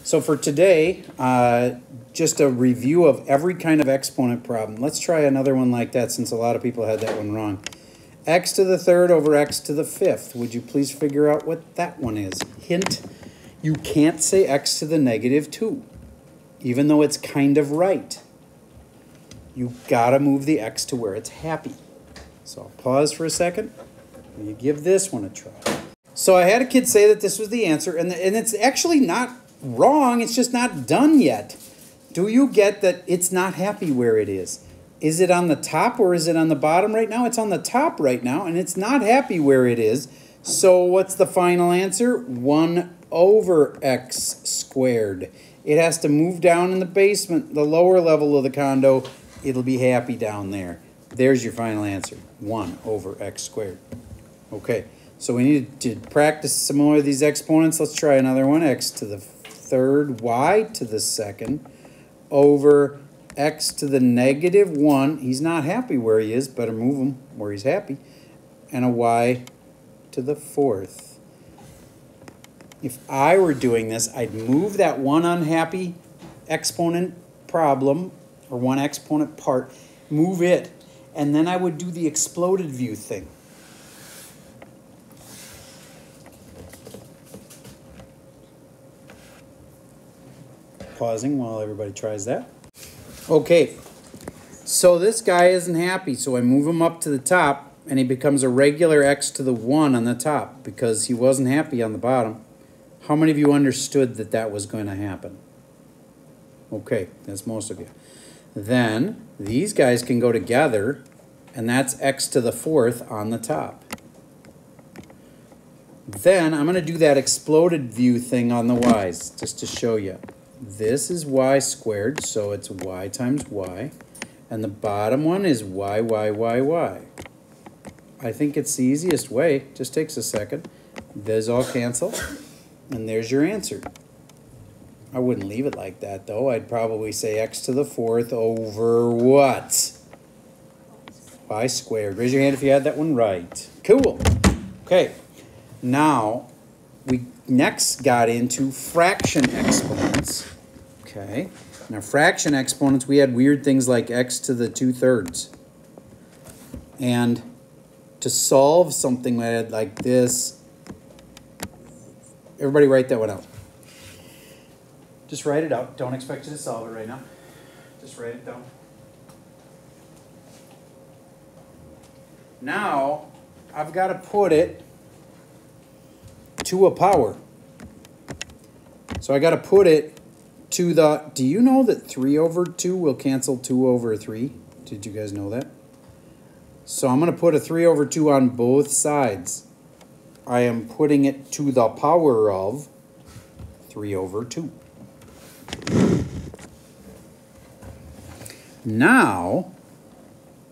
So for today, just a review of every kind of exponent problem. Let's try another one like that since a lot of people had that one wrong. X to the third over x to the fifth. Would you please figure out what that one is? Hint, you can't say x to the negative 2, even though it's kind of right. You gotta move the x to where it's happy. So I'll pause for a second and you give this one a try. So I had a kid say that this was the answer, and it's actually not wrong, it's just not done yet. Do you get that it's not happy where it is? Is it on the top or is it on the bottom right now? It's on the top right now, and it's not happy where it is. So what's the final answer? 1 over x squared. It has to move down in the basement, the lower level of the condo. It'll be happy down there. There's your final answer, 1 over x squared. Okay, so we need to practice some more of these exponents. Let's try another one. X to the third, y to the second, over x to the negative 1. He's not happy where he is. Better move him where he's happy. And a y to the fourth. If I were doing this, I'd move that one unhappy exponent problem, or one exponent part, move it, and then I would do the exploded view thing. Pausing while everybody tries that. Okay, so this guy isn't happy, so I move him up to the top, and he becomes a regular x to the 1 on the top because he wasn't happy on the bottom. How many of you understood that that was going to happen? Okay, that's most of you. Then these guys can go together, and that's x to the fourth on the top. Then I'm going to do that exploded view thing on the y's just to show you. This is y squared, so it's y times y. And the bottom one is y, y, y, y. I think it's the easiest way. Just takes a second. Those all cancel. And there's your answer. I wouldn't leave it like that, though. I'd probably say x to the fourth over what? Y squared. Raise your hand if you had that one right. Cool. Okay. Now, we next got into fraction exponents. Okay. Now, fraction exponents, we had weird things like x to the 2/3. And to solve something like this, everybody write that one out. Just write it out. Don't expect you to solve it right now. Just write it down. Now, I've got to put it to a power. So I got to put it to the, do you know that 3 over 2 will cancel 2 over 3? Did you guys know that? So I'm going to put a 3 over 2 on both sides. I am putting it to the power of 3 over 2. Now,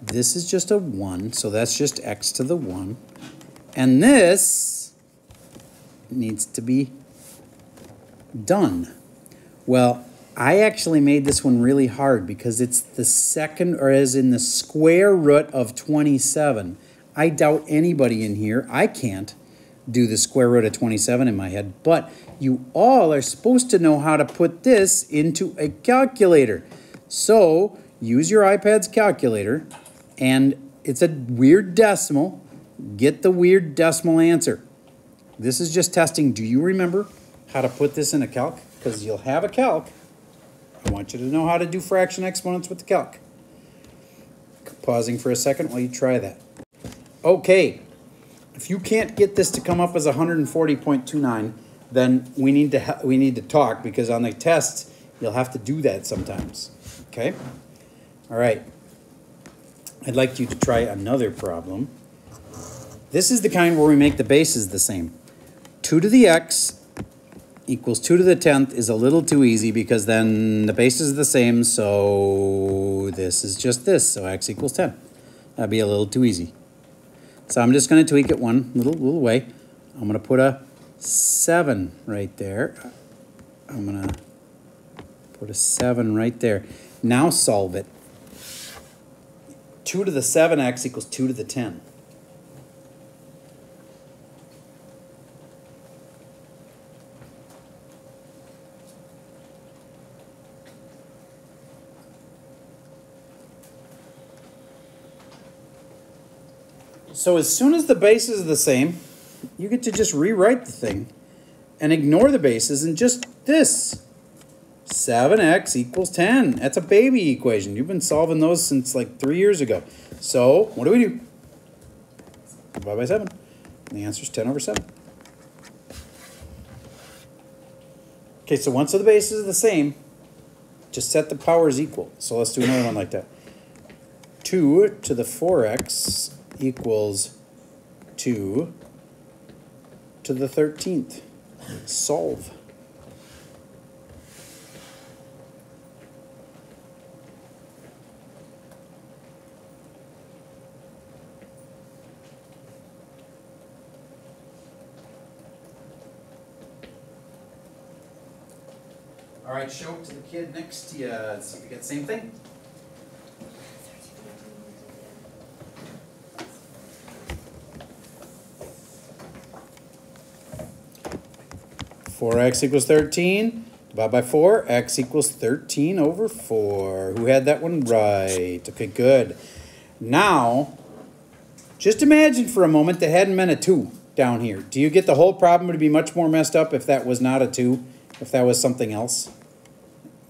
this is just a 1, so that's just x to the 1. And this needs to be done. Well, I actually made this one really hard because it's the second, or as in the square root of 27. I doubt anybody in here, I can't do the square root of 27 in my head, but you all are supposed to know how to put this into a calculator. So use your iPad's calculator, and it's a weird decimal. Get the weird decimal answer. This is just testing. Do you remember how to put this in a calc? Because you'll have a calc. I want you to know how to do fraction exponents with the calc. Pausing for a second while you try that. Okay, if you can't get this to come up as 140.29, then we need to talk, because on the tests you'll have to do that sometimes. Okay? All right. I'd like you to try another problem. This is the kind where we make the bases the same. 2 to the x equals 2 to the 10th is a little too easy, because then the bases are the same, so this is just this, so x equals 10. That'd be a little too easy. So I'm just going to tweak it one little way. I'm going to put a 7 right there. I'm going to put a 7 right there. Now solve it. 2 to the 7x equals 2 to the 10. So as soon as the bases are the same, you get to just rewrite the thing and ignore the bases and just this. 7x equals 10. That's a baby equation. You've been solving those since like 3 years ago. So what do? Divide by 7. And the answer is 10 over 7. Okay, so once the bases are the same, just set the powers equal. So let's do another one like that. 2 to the 4x equals 2 to the 13th. Solve. All right, show it to the kid next to you. See if you get the same thing. Four x equals 13. Divide by 4. X equals 13 over 4. Who had that one right? Okay, good. Now, just imagine for a moment that hadn't been a 2 down here. Do you get the whole problem to be much more messed up if that was not a 2? If that was something else?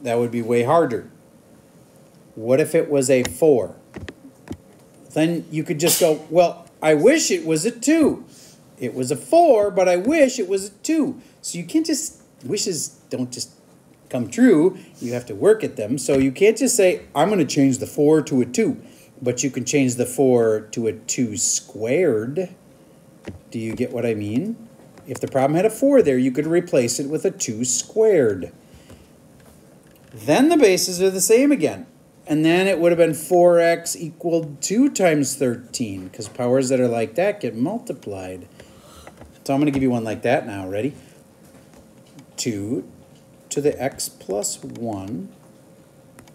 That would be way harder. What if it was a 4? Then you could just go, well, I wish it was a 2. It was a 4, but I wish it was a 2. So you can't just, wishes don't just come true. You have to work at them. So you can't just say, I'm going to change the 4 to a 2. But you can change the 4 to a 2 squared. Do you get what I mean? If the problem had a 4 there, you could replace it with a 2 squared. Then the bases are the same again. And then it would have been 4x equaled 2 times 13, because powers that are like that get multiplied. So I'm going to give you one like that now. Ready? 2 to the x plus 1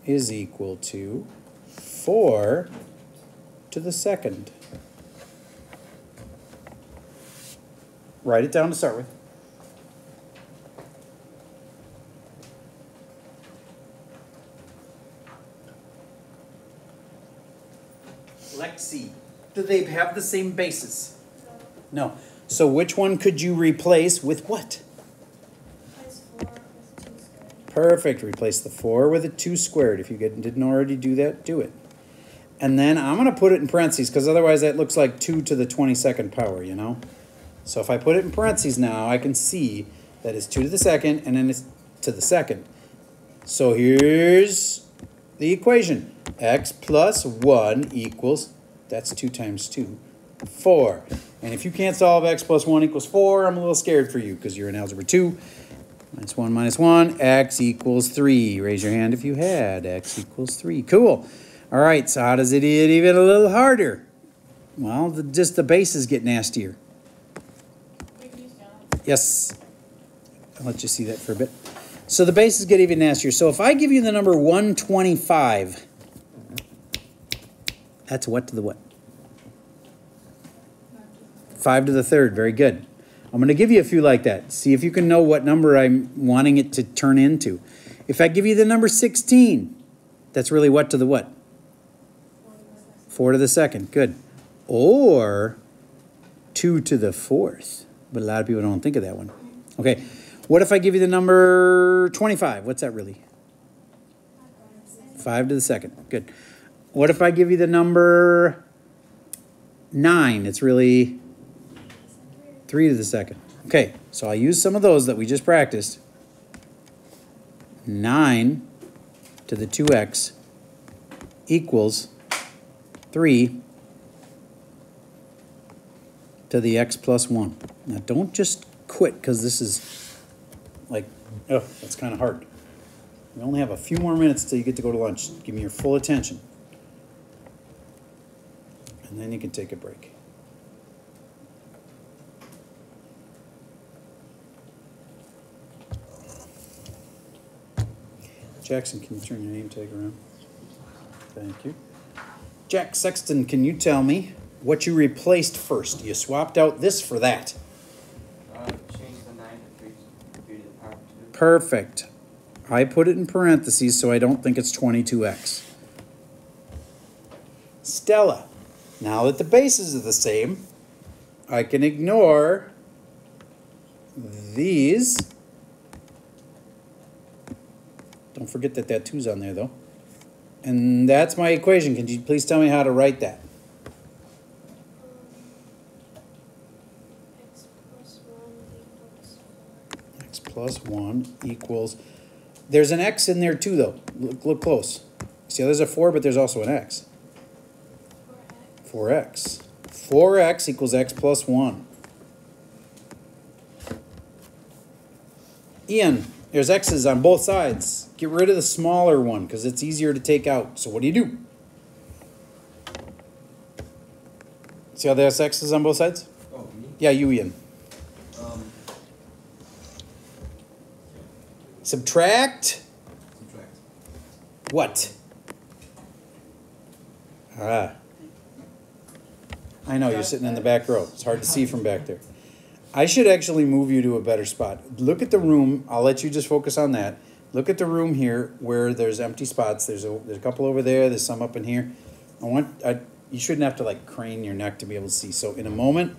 is equal to 4 to the second. Write it down to start with. Lexi, do they have the same bases? No. So which one could you replace with what? Replace 4 with 2 squared. Perfect. Replace the 4 with a 2 squared. If you didn't already do that, do it. And then I'm going to put it in parentheses because otherwise that looks like 2 to the 22nd power, you know? So if I put it in parentheses now, I can see that it's 2 to the second and then it's to the second. So here's the equation. X plus 1 equals, that's 2 times 2, 4. And if you can't solve x plus 1 equals 4, I'm a little scared for you because you're in Algebra 2. Minus 1, x equals 3. Raise your hand if you had. X equals 3. Cool. All right, so how does it get even a little harder? Well, just the bases get nastier. Yes. I'll let you see that for a bit. So the bases get even nastier. So if I give you the number 125, that's what to the what? 5 to the third. Very good. I'm going to give you a few like that. See if you can know what number I'm wanting it to turn into. If I give you the number 16, that's really what to the what? 4 to the second. Good. Or 2 to the fourth. But a lot of people don't think of that one. Okay. What if I give you the number 25? What's that really? 5 to the second. Good. What if I give you the number 9? It's really 3 to the second. Okay, so I'll use some of those that we just practiced. 9 to the 2x equals 3 to the x plus 1. Now don't just quit because this is like, oh, that's kind of hard. We only have a few more minutes till you get to go to lunch. Give me your full attention. And then you can take a break. Jackson, can you turn your name tag around? Thank you. Jack Sexton, can you tell me what you replaced first? You swapped out this for that. Change the 9 to 3 to the power 2. Perfect. I put it in parentheses so I don't think it's 22x. Stella, Now that the bases are the same, I can ignore these. Don't forget that that 2's on there, though. And that's my equation. Can you please tell me how to write that? X plus 1 equals... There's an x in there, too, though. Look close. See, there's a 4, but there's also an x. 4x. 4x equals x plus 1. Ian, there's x's on both sides. Get rid of the smaller one because it's easier to take out. So what do? See how there's x's on both sides? Oh, me? Yeah, you, Ian. Subtract. What? Ah. I know, you're sitting in the back row. It's hard to see from back there. I should actually move you to a better spot. Look at the room. I'll let you just focus on that. Look at the room here where there's empty spots. There's a couple over there. There's some up in here. You shouldn't have to like crane your neck to be able to see. So in a moment,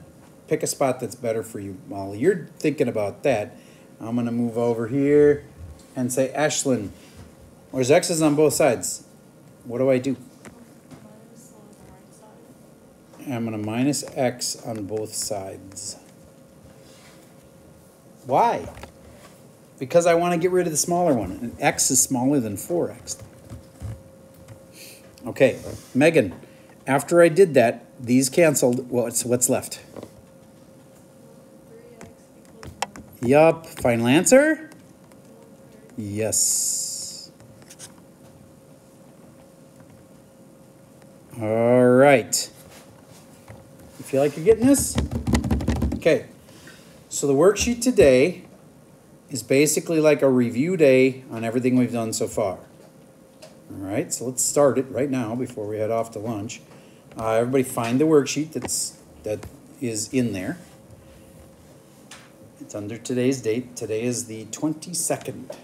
pick a spot that's better for you. While you're thinking about that, I'm going to move over here and say, Ashlyn, there's x's on both sides. What do I do? I'm going to minus x on both sides. Why? Because I want to get rid of the smaller one. And x is smaller than 4x. Okay, Megan, after I did that, these canceled. What's left? 3x equals 1. Yup. Final answer? Yes. All right. You feel like you're getting this? Okay. So the worksheet today is basically like a review day on everything we've done so far. All right, so let's start it right now before we head off to lunch. Everybody find the worksheet that is in there. It's under today's date. Today is the 22nd.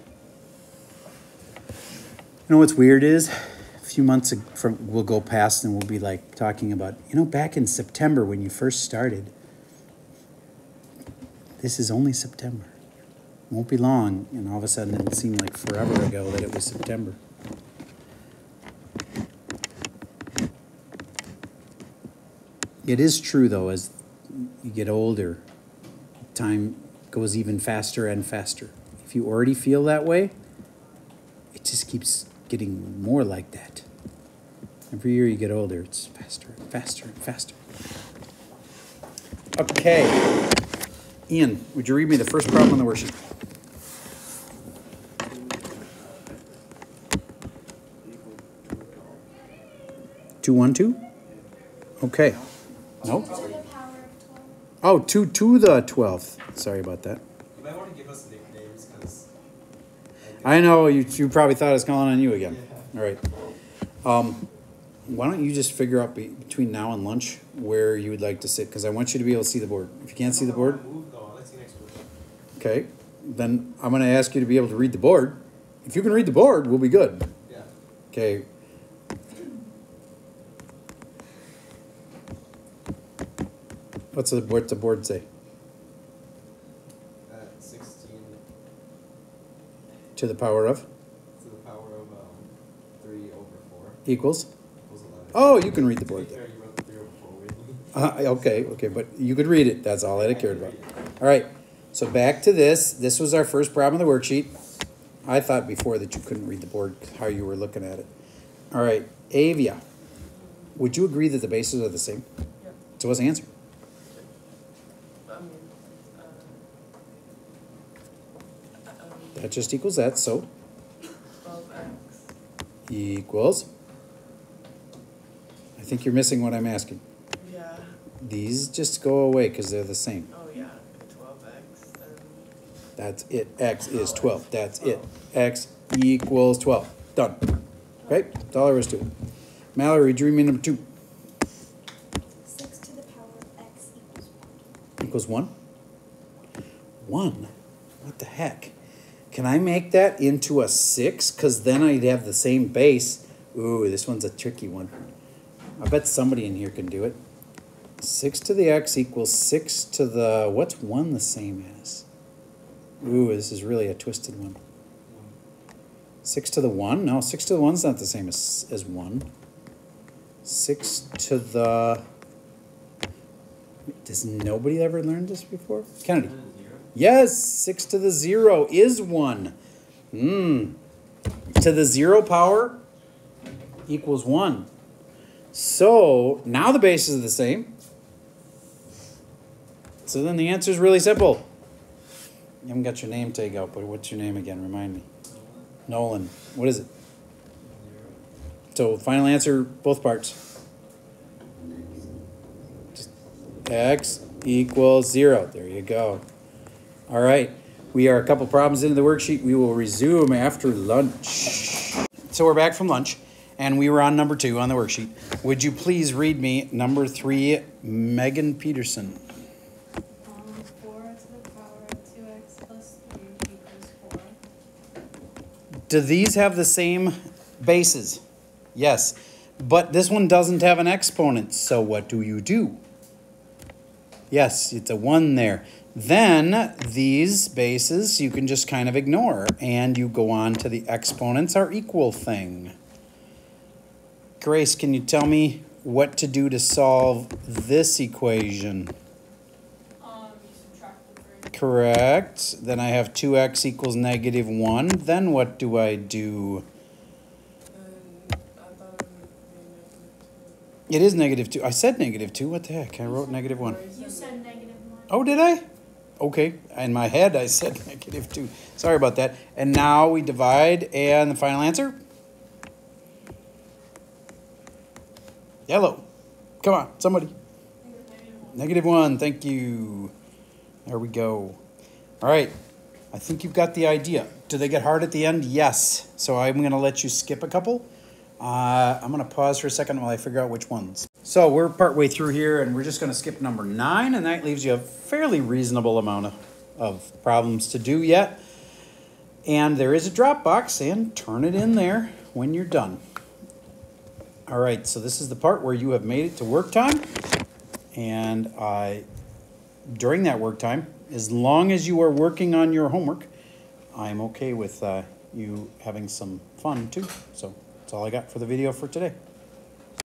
You know what's weird is a few months we'll go past and we'll be like talking about, back in September when you first started. This is only September. It won't be long, and all of a sudden it'll seem like forever ago that it was September. It is true, though, as you get older, time goes even faster and faster. If you already feel that way, it just keeps getting more like that. Every year you get older, it's faster and faster and faster. Okay. Ian, would you read me the first problem on the worksheet? 212? Okay. No? Oh, 2 to the 12th. Sorry about that. You might want to give us nicknames because... I know, you probably thought I was calling on you again. Yeah. All right. Why don't you just figure out between now and lunch where you would like to sit, because I want you to be able to see the board. If you can't see the board... Okay, then I'm going to ask you to be able to read the board. If you can read the board, we'll be good. Yeah. Okay. What's the board say? 16 To the power of? to the power of 3 over 4 Equals? equals 11. Oh, you can read the board To be there. fair, you wrote 3 over 4 weirdly. Okay, but you could read it. That's all that I cared about. All right, so back to this. This was our first problem of the worksheet. I thought before that you couldn't read the board, how you were looking at it. All right, Avia, would you agree that the bases are the same? Yep. So what's the answer? That just equals that, so 12x. equals. I think you're missing what I'm asking. Yeah. These just go away because they're the same. Oh, yeah. 12x. Then That's it. X is 12. That's it. X equals 12. Done. Okay? That's all there is to it. Mallory, dream me number 2. 6 to the power of x Equals equals 1. 1? 1? What the heck? Can I make that into a 6? Because then I'd have the same base. Ooh, this one's a tricky one. I bet somebody in here can do it. 6 to the x equals 6 to the, what's 1 the same as? Ooh, this is really a twisted one. 6 to the 1? No, 6 to the 1's not the same as 1. 6 to the... Does nobody ever learn this before? Kennedy. Yes, 6 to the 0 is 1. To the 0 power equals 1. So, now the bases are the same. So then the answer is really simple. You haven't got your name tag out, but what's your name again? Remind me. Nolan. What is it? So, final answer, both parts. Just x equals 0. There you go. All right. We are a couple problems into the worksheet. We will resume after lunch. So we're back from lunch, and we were on number 2 on the worksheet. Would you please read me number 3, Megan Peterson? 4 to the power of 2x plus 3 equals 4. Do these have the same bases? Yes. But this one doesn't have an exponent, so what do you do? Yes, it's a 1 there. Then these bases you can just kind of ignore, and you go on to the exponents are equal thing. Grace, can you tell me what to do to solve this equation? You subtract the 3. Correct. Then I have 2x equals negative 1. Then what do I do? I thought it would be It is negative 2. I said negative 2. What the heck? I wrote negative 1. You said negative 1. Oh, did I? Okay. In my head, I said negative 2. Sorry about that. And now we divide, and the final answer? Yellow. Come on, somebody. Negative 1. Thank you. There we go. All right. I think you've got the idea. Do they get hard at the end? Yes. So I'm going to let you skip a couple. I'm going to pause for a second while I figure out which ones. So we're partway through here, and we're just going to skip number 9, and that leaves you a fairly reasonable amount of problems to do yet. And there is a drop box, and turn it in there when you're done. All right, so this is the part where you have made it to work time, and during that work time, as long as you are working on your homework, I'm okay with you having some fun too. So that's all I got for the video for today.